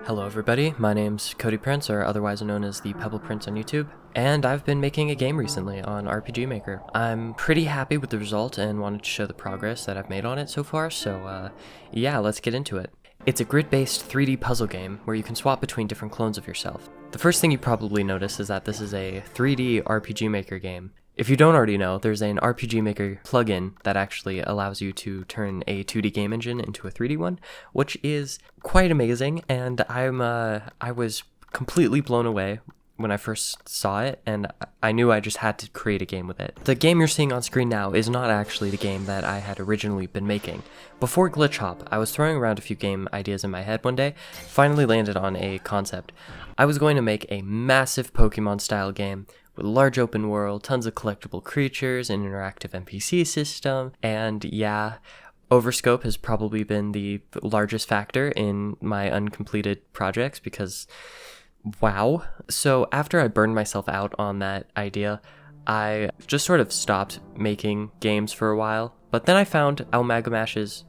Hello everybody, my name's Cody Prince, or otherwise known as the Pebble Prince on YouTube, and I've been making a game recently on RPG Maker. I'm pretty happy with the result and wanted to show the progress that I've made on it so far, so yeah, let's get into it. It's a grid-based 3D puzzle game where you can swap between different clones of yourself. The first thing you probably notice is that this is a 3D RPG Maker game. If you don't already know, there's an RPG Maker plugin that actually allows you to turn a 2D game engine into a 3D one, which is quite amazing, and I was completely blown away when I first saw it, and I knew I just had to create a game with it. The game you're seeing on screen now is not actually the game that I had originally been making. Before GlitchHop, I was throwing around a few game ideas in my head one day, finally landed on a concept. I was going to make a massive Pokemon-style game with a large open world, tons of collectible creatures, an interactive NPC system, and yeah, overscope has probably been the largest factor in my uncompleted projects because, wow. So after I burned myself out on that idea, I just sort of stopped making games for a while, but then I found Almalgamash's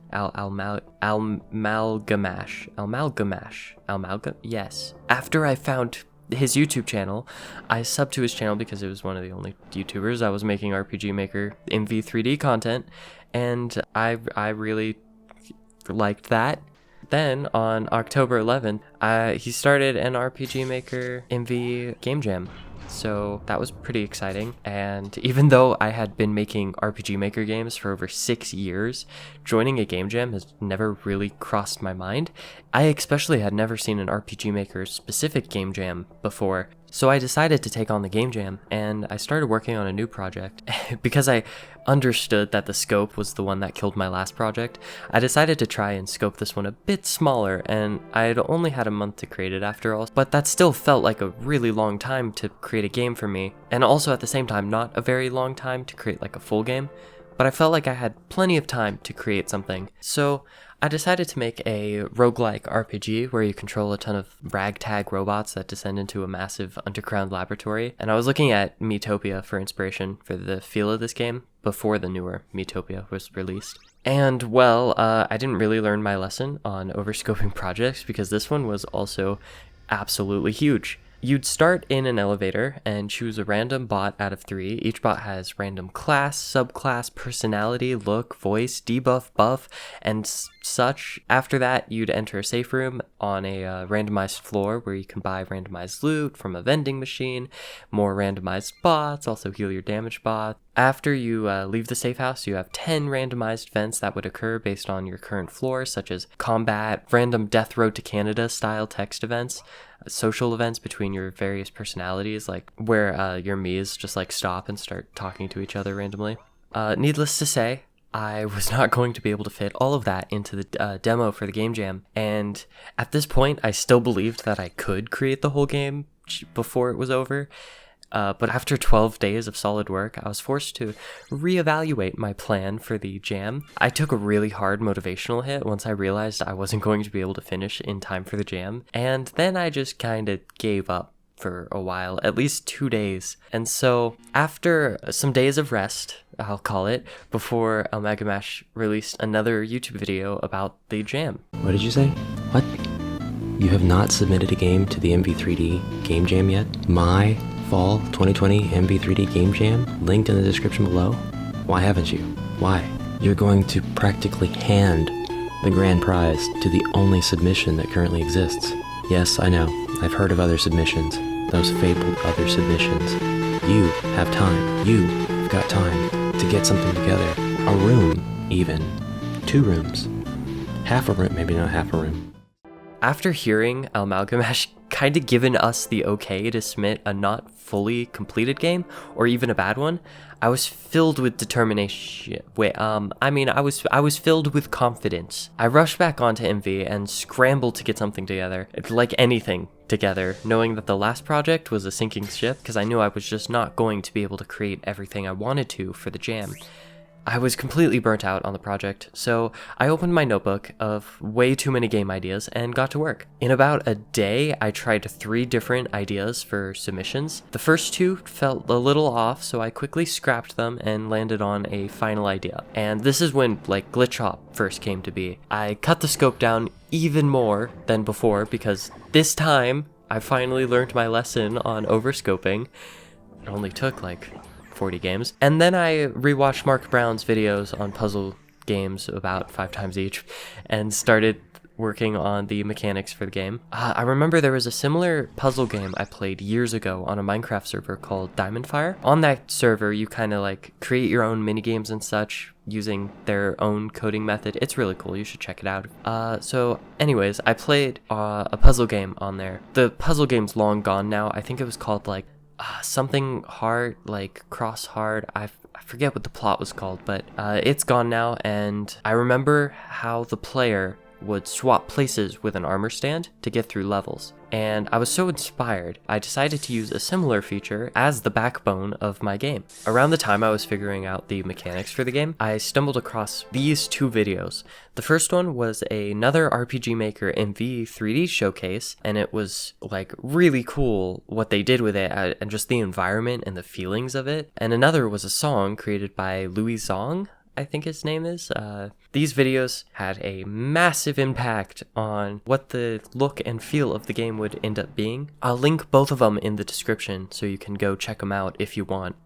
yes. After I found his YouTube channel, I subbed to his channel because it was one of the only YouTubers I was making RPG Maker MV3D content, and I really liked that. Then on October 11th, he started an RPG Maker MV game jam. So that was pretty exciting, and even though I had been making RPG Maker games for over 6 years, joining a game jam has never really crossed my mind. I especially had never seen an RPG Maker specific game jam before, so I decided to take on the game jam, and I started working on a new project. Because I understood that the scope was the one that killed my last project, I decided to try and scope this one a bit smaller, and I had only had a month to create it after all, but that still felt like a really long time to create a game for me, and also at the same time not a very long time to create like a full game, but I felt like I had plenty of time to create something. So I decided to make a roguelike RPG where you control a ton of ragtag robots that descend into a massive underground laboratory. And I was looking at Miitopia for inspiration for the feel of this game before the newer Miitopia was released. And well, I didn't really learn my lesson on overscoping projects because this one was also absolutely huge. You'd start in an elevator and choose a random bot out of 3. Each bot has random class, subclass, personality, look, voice, debuff, buff, and such. After that, you'd enter a safe room on a randomized floor where you can buy randomized loot from a vending machine, more randomized bots, also heal your damage bot. After you leave the safe house, you have 10 randomized events that would occur based on your current floor, such as combat, random Death Road to Canada style text events, social events between your various personalities, like where your Miis just like stop and start talking to each other randomly. Needless to say, I was not going to be able to fit all of that into the demo for the game jam, and at this point I still believed that I could create the whole game before it was over. But after 12 days of solid work, I was forced to reevaluate my plan for the jam. I took a really hard motivational hit once I realized I wasn't going to be able to finish in time for the jam, and then I just kind of gave up for a while, at least 2 days. And so after some days of rest, I'll call it, before Amalgamash released another YouTube video about the jam. What did you say? What? You have not submitted a game to the MV3D game jam yet? My Fall 2020 MV3D Game Jam, linked in the description below? Why haven't you? Why? You're going to practically hand the grand prize to the only submission that currently exists. Yes, I know. I've heard of other submissions. Those fabled other submissions. You have time. You've got time to get something together. A room, even. 2 rooms. Half a room, maybe not half a room. After hearing Almalgamash kind of given us the okay to submit a not fully completed game, or even a bad one, I was filled with determination. I was filled with confidence. I rushed back onto MV and scrambled to get something together, like anything together, knowing that the last project was a sinking ship because I knew I was just not going to be able to create everything I wanted to for the jam. I was completely burnt out on the project, so I opened my notebook of way too many game ideas and got to work. In about a day, I tried 3 different ideas for submissions. The first 2 felt a little off, so I quickly scrapped them and landed on a final idea. And this is when, like, GlitchHop first came to be. I cut the scope down even more than before because this time I finally learned my lesson on overscoping. It only took like 40 games. And then I rewatched Mark Brown's videos on puzzle games about 5 times each and started working on the mechanics for the game. I remember there was a similar puzzle game I played years ago on a Minecraft server called Diamond Fire. On that server, you kind of like create your own mini games and such using their own coding method. It's really cool. You should check it out. So anyways, I played a puzzle game on there. The puzzle game's long gone now. I think it was called like something hard, like cross hard. I forget what the plot was called, but it's gone now. And I remember how the player would swap places with an armor stand to get through levels. And I was so inspired, I decided to use a similar feature as the backbone of my game. Around the time I was figuring out the mechanics for the game, I stumbled across these 2 videos. The first one was another RPG Maker MV 3D showcase, and it was like really cool what they did with it and just the environment and the feelings of it. And another was a song created by Louis Zong, I think his name is. These videos had a massive impact on what the look and feel of the game would end up being. I'll link both of them in the description so you can go check them out if you want.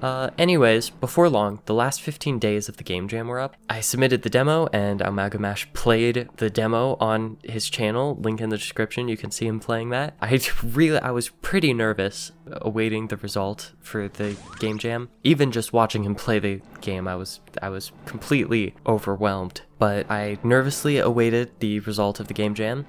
Anyways, before long, the last 15 days of the game jam were up. I submitted the demo and Amalgamash played the demo on his channel, link in the description, you can see him playing that. I was pretty nervous awaiting the result for the game jam. Even just watching him play the game, I was completely overwhelmed. But I nervously awaited the result of the game jam.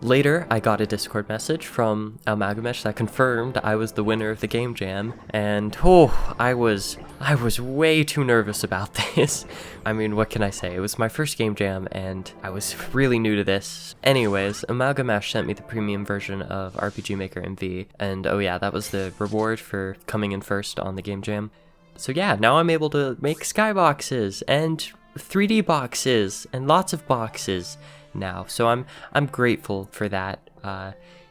Later, I got a Discord message from Almalgamash that confirmed I was the winner of the game jam, and I was way too nervous about this. I mean, what can I say? It was my first game jam, and I was really new to this. Anyways, Amalgamash sent me the premium version of RPG Maker MV, and oh yeah, that was the reward for coming in first on the game jam. So yeah, now I'm able to make skyboxes and 3D boxes and lots of boxes now, so I'm grateful for that.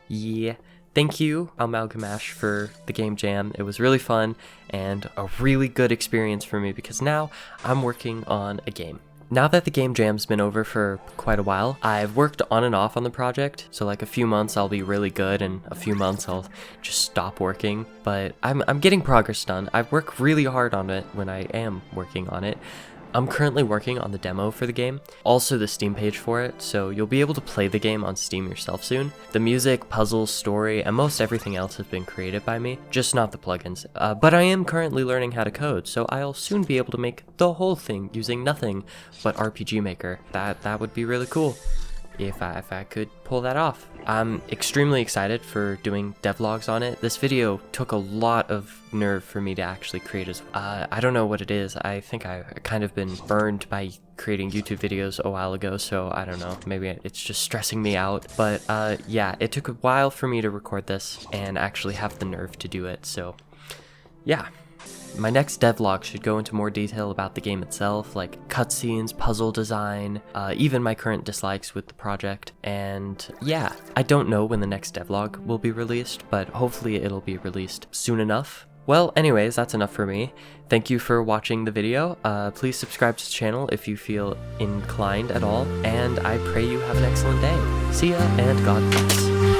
Yeah, thank you Amalgamash for the game jam. It was really fun and a really good experience for me because now I'm working on a game. Now that the game jam's been over for quite a while, I've worked on and off on the project, so like a few months I'll be really good and a few months I'll just stop working, but I'm getting progress done. I work really hard on it when I am working on it. I'm currently working on the demo for the game, also the Steam page for it, so you'll be able to play the game on Steam yourself soon. The music, puzzles, story, and most everything else has been created by me, just not the plugins. But I am currently learning how to code, so I'll soon be able to make the whole thing using nothing but RPG Maker. That would be really cool if I could pull that off. I'm extremely excited for doing devlogs on it. This video took a lot of nerve for me to actually create as I don't know what it is. I think I kind of been burned by creating YouTube videos a while ago, so I don't know, maybe it's just stressing me out. But yeah, it took a while for me to record this and actually have the nerve to do it, so yeah. My next devlog should go into more detail about the game itself, like cutscenes, puzzle design, even my current dislikes with the project, and yeah, I don't know when the next devlog will be released, but hopefully it'll be released soon enough. Well, anyways, that's enough for me. Thank you for watching the video. Please subscribe to the channel if you feel inclined at all, and I pray you have an excellent day. See ya, and God bless.